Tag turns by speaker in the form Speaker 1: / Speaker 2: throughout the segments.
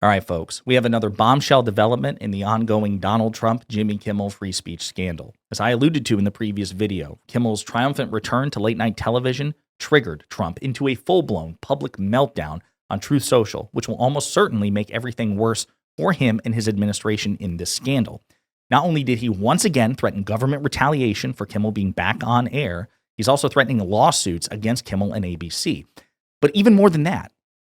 Speaker 1: All right, folks, we have another bombshell development in the ongoing Donald Trump, Jimmy Kimmel free speech scandal. As I alluded to in the previous video, Kimmel's triumphant return to late-night television triggered Trump into a full-blown public meltdown on Truth Social, which will almost certainly make everything worse for him and his administration in this scandal. Not only did he once again threaten government retaliation for Kimmel being back on air, he's also threatening lawsuits against Kimmel and ABC. But even more than that,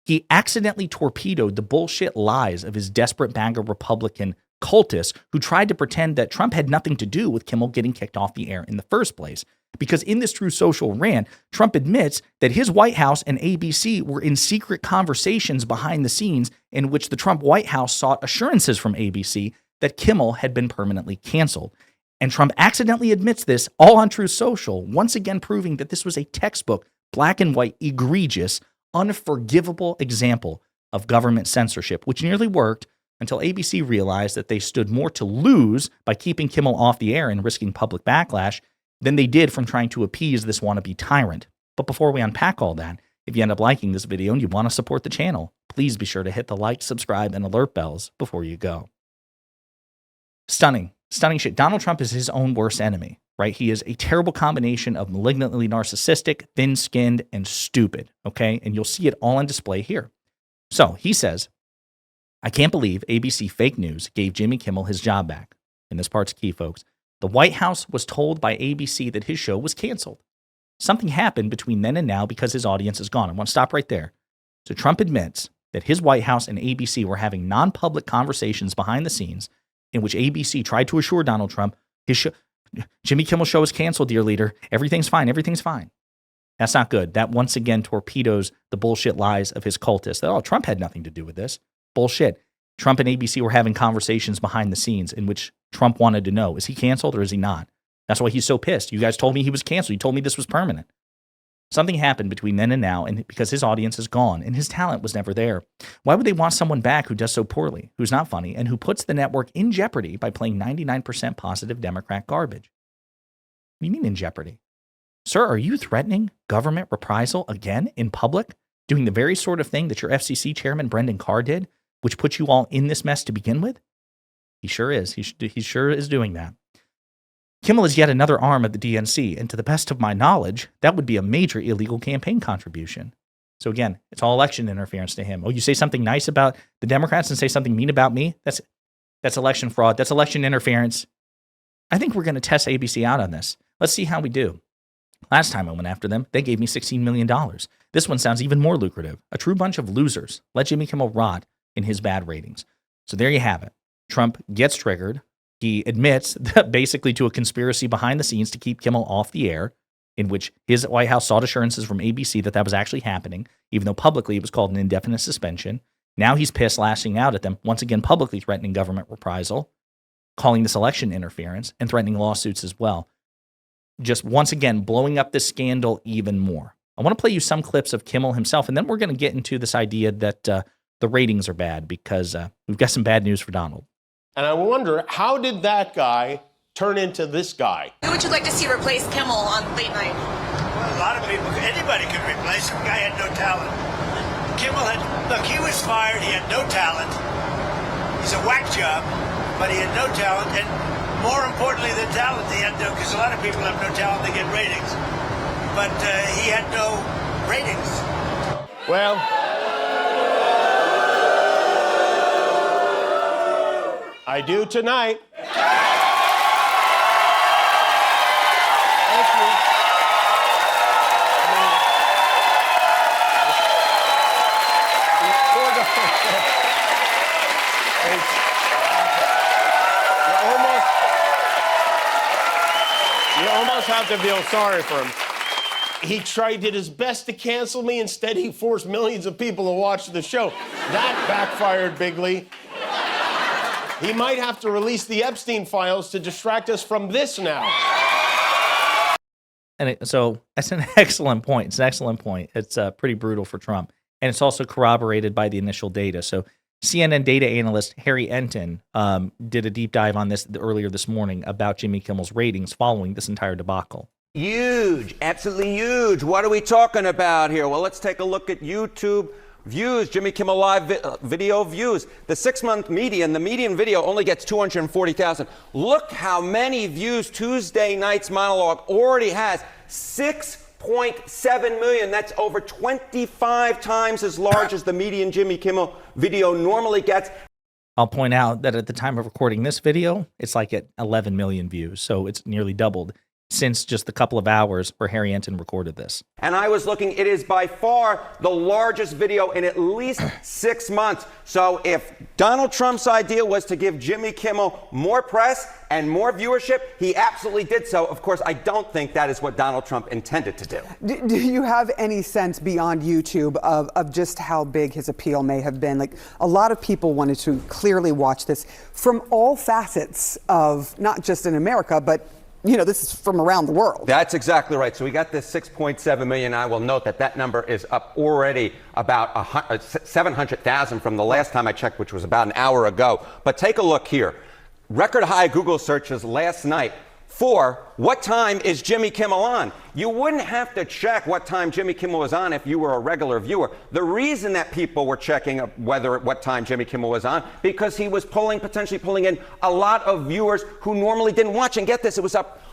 Speaker 1: he accidentally torpedoed the bullshit lies of his desperate MAGA Republican cultists who tried to pretend that Trump had nothing to do with Kimmel getting kicked off the air in the first place. Because in this Truth Social rant, Trump admits that his White House and ABC were in secret conversations behind the scenes in which the Trump White House sought assurances from ABC that Kimmel had been permanently canceled. And Trump accidentally admits this all on Truth Social, once again proving that this was a textbook, black and white, egregious, unforgivable example of government censorship, which nearly worked until ABC realized that they stood more to lose by keeping Kimmel off the air and risking public backlash than they did from trying to appease this wannabe tyrant. But before we unpack all that, if you end up liking this video and you want to support the channel, please be sure to hit the like, subscribe, and alert bells before you go. Stunning shit. Donald Trump is his own worst enemy, right? He is a terrible combination of malignantly narcissistic, thin-skinned, and stupid, okay? And you'll see it all on display here. So he says, I can't believe ABC fake news gave Jimmy Kimmel his job back. And this part's key, folks. The White House was told by ABC that his show was canceled. Something happened between then and now because his audience is gone. I want to stop right there. So Trump admits that his White House and ABC were having non-public conversations behind the scenes in which ABC tried to assure Donald Trump his show, Jimmy Kimmel's show is canceled, dear leader. Everything's fine. Everything's fine. That's not good. That once again torpedoes the bullshit lies of his cultists. That, oh, Trump had nothing to do with this. Bullshit. Trump and ABC were having conversations behind the scenes in which Trump wanted to know, is he canceled or is he not? That's why he's so pissed. You guys told me he was canceled. You told me this was permanent. Something happened between then and now, and because his audience is gone and his talent was never there. Why would they want someone back who does so poorly, who's not funny, and who puts the network in jeopardy by playing 99% positive Democrat garbage? What do you mean in jeopardy? Sir, are you threatening government reprisal again in public, doing the very sort of thing that your FCC chairman Brendan Carr did, which put you all in this mess to begin with? He sure is. He sure is doing that. Kimmel is yet another arm of the DNC, and to the best of my knowledge, that would be a major illegal campaign contribution. So again, it's all election interference to him. Oh, you say something nice about the Democrats and say something mean about me? That's election fraud. That's election interference. I think we're going to test ABC out on this. Let's see how we do. Last time I went after them, they gave me $16 million. This one sounds even more lucrative. A true bunch of losers. Let Jimmy Kimmel rot in his bad ratings. So there you have it. Trump gets triggered. He admits basically to a conspiracy behind the scenes to keep Kimmel off the air, in which his White House sought assurances from ABC that that was actually happening, even though publicly it was called an indefinite suspension. Now he's pissed, lashing out at them, once again publicly threatening government reprisal, calling this election interference, and threatening lawsuits as well. Just once again blowing up this scandal even more. I want to play you some clips of Kimmel himself, and then we're going to get into this idea that the ratings are bad because we've got some bad news for Donald.
Speaker 2: And I wonder, how did that guy turn into this guy?
Speaker 3: Who would you like to see replace Kimmel on late night?
Speaker 4: Well, a lot of people, anybody could replace him. The guy had no talent. Kimmel look, he was fired. He had no talent. He's a whack job, but he had no talent. And more importantly than talent, he had no, because a lot of people have no talent, they get ratings. But he had no ratings.
Speaker 2: Well, I do tonight. Thank you. You almost have to feel sorry for him. He did his best to cancel me. Instead, he forced millions of people to watch the show. That backfired bigly. He might have to release the Epstein files to distract us from this now.
Speaker 1: And so that's an excellent point. It's an excellent point. It's pretty brutal for Trump. And it's also corroborated by the initial data. So CNN data analyst Harry Enton did a deep dive on this earlier this morning about Jimmy Kimmel's ratings following this entire debacle.
Speaker 5: Huge, absolutely huge. What are we talking about here? Well, let's take a look at YouTube Views, Jimmy Kimmel Live video views. The 6-month median, the median video only gets 240,000. Look how many views Tuesday night's monologue already has. 6.7 million. That's over 25 times as large as the median Jimmy Kimmel video normally gets.
Speaker 1: I'll point out that at the time of recording this video, it's like at 11 million views. So it's nearly doubled since just the couple of hours where Harry Enton recorded this.
Speaker 5: And I was looking, it is by far the largest video in at least 6 months. So if Donald Trump's idea was to give Jimmy Kimmel more press and more viewership, he absolutely did so. Of course, I don't think that is what Donald Trump intended to do.
Speaker 6: Do you have any sense beyond YouTube of just how big his appeal may have been? Like, a lot of people wanted to clearly watch this from all facets of, not just in America, but you know, this is from around the world.
Speaker 5: That's exactly right. So we got this 6.7 million. I will note that that number is up already about 700,000 from the last time I checked, which was about an hour ago. But take a look here. Record high Google searches last night for what time is Jimmy Kimmel on? You wouldn't have to check what time Jimmy Kimmel was on if you were a regular viewer. The reason that people were checking what time Jimmy Kimmel was on, because he was potentially pulling in a lot of viewers who normally didn't watch. And get this, it was up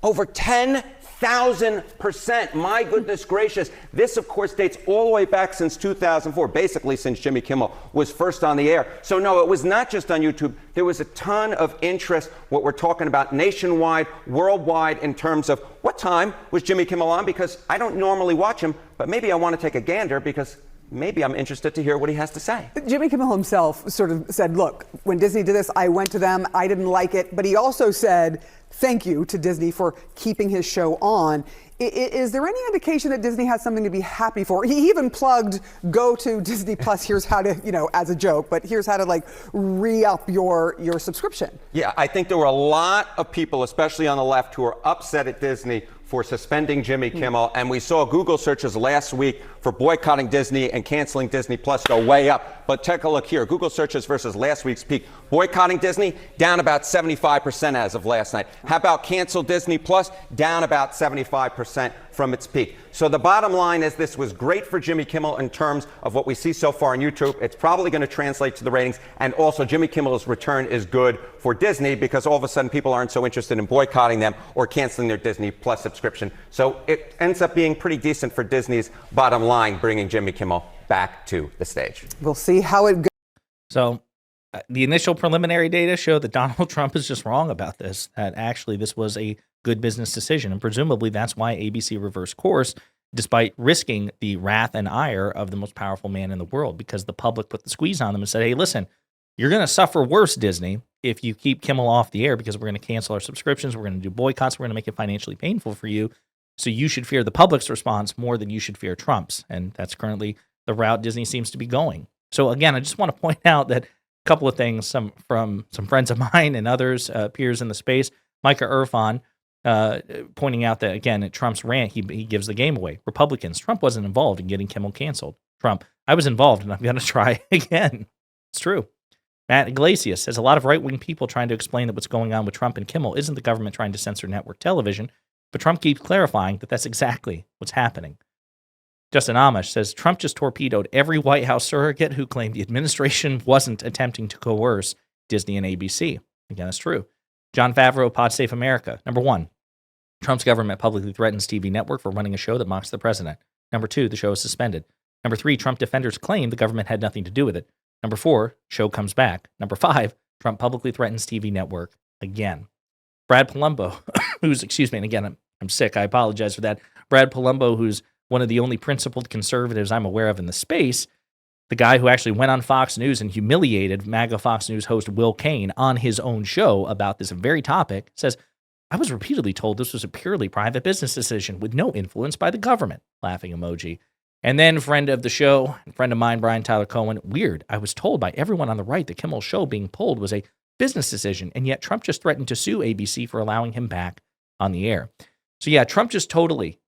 Speaker 5: over 10,000%. My goodness gracious. This, of course, dates all the way back since 2004, basically since Jimmy Kimmel was first on the air. So no, it was not just on YouTube. There was a ton of interest, what we're talking about nationwide, worldwide, in terms of what time was Jimmy Kimmel on, because I don't normally watch him, but maybe I want to take a gander because maybe I'm interested to hear what he has to say.
Speaker 6: Jimmy Kimmel himself sort of said, look, when Disney did this, I went to them, I didn't like it, but he also said thank you to Disney for keeping his show on. Is there any indication that Disney has something to be happy for? He even plugged, go to Disney Plus, here's how to, you know, as a joke, but here's how to like re-up your subscription.
Speaker 5: Yeah, I think there were a lot of people, especially on the left, who are upset at Disney for suspending Jimmy Kimmel. And we saw Google searches last week for boycotting Disney and canceling Disney Plus go way up. But take a look here. Google searches versus last week's peak. Boycotting Disney, down about 75% as of last night. How about cancel Disney Plus? Down about 75% from its peak. So the bottom line is this was great for Jimmy Kimmel in terms of what we see so far on YouTube. It's probably going to translate to the ratings. And also Jimmy Kimmel's return is good for Disney because all of a sudden people aren't so interested in boycotting them or canceling their Disney Plus subscription. So it ends up being pretty decent for Disney's bottom line, bringing Jimmy Kimmel back to the stage.
Speaker 6: We'll see how it goes.
Speaker 1: So the initial preliminary data show that Donald Trump is just wrong about this, that actually this was a good business decision. And presumably that's why ABC reversed course, despite risking the wrath and ire of the most powerful man in the world, because the public put the squeeze on them and said, hey, listen, you're going to suffer worse, Disney, if you keep Kimmel off the air, because we're going to cancel our subscriptions. We're going to do boycotts. We're going to make it financially painful for you. So you should fear the public's response more than you should fear Trump's. And that's currently the route Disney seems to be going. So again, I just want to point out that a couple of things from some friends of mine and others, peers in the space. Micah Irfan pointing out that, again, at Trump's rant, he gives the game away. Republicans, Trump wasn't involved in getting Kimmel canceled. Trump, I was involved and I'm going to try again. It's true. Matt Iglesias says a lot of right-wing people trying to explain that what's going on with Trump and Kimmel isn't the government trying to censor network television, but Trump keeps clarifying that that's exactly what's happening. Justin Amish says Trump just torpedoed every White House surrogate who claimed the administration wasn't attempting to coerce Disney and ABC. Again, that's true. John Favreau, Pod Safe America. Number 1, Trump's government publicly threatens TV network for running a show that mocks the president. Number 2, the show is suspended. Number 3, Trump defenders claim the government had nothing to do with it. Number 4, show comes back. Number 5, Trump publicly threatens TV network again. Brad Palumbo, who's, and again, I'm sick, I apologize for that. Brad Palumbo, who's one of the only principled conservatives I'm aware of in the space, the guy who actually went on Fox News and humiliated MAGA Fox News host Will Cain on his own show about this very topic, says, I was repeatedly told this was a purely private business decision with no influence by the government. Laughing emoji. And then friend of the show, friend of mine, Brian Tyler Cohen, weird. I was told by everyone on the right that Kimmel's show being pulled was a business decision, and yet Trump just threatened to sue ABC for allowing him back on the air. So yeah, Trump just totally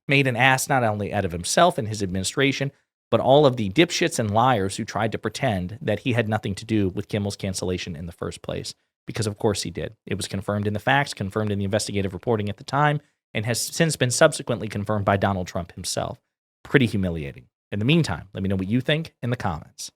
Speaker 1: made an ass not only out of himself and his administration, but all of the dipshits and liars who tried to pretend that he had nothing to do with Kimmel's cancellation in the first place. Because of course he did. It was confirmed in the facts, confirmed in the investigative reporting at the time, and has since been subsequently confirmed by Donald Trump himself. Pretty humiliating. In the meantime, let me know what you think in the comments.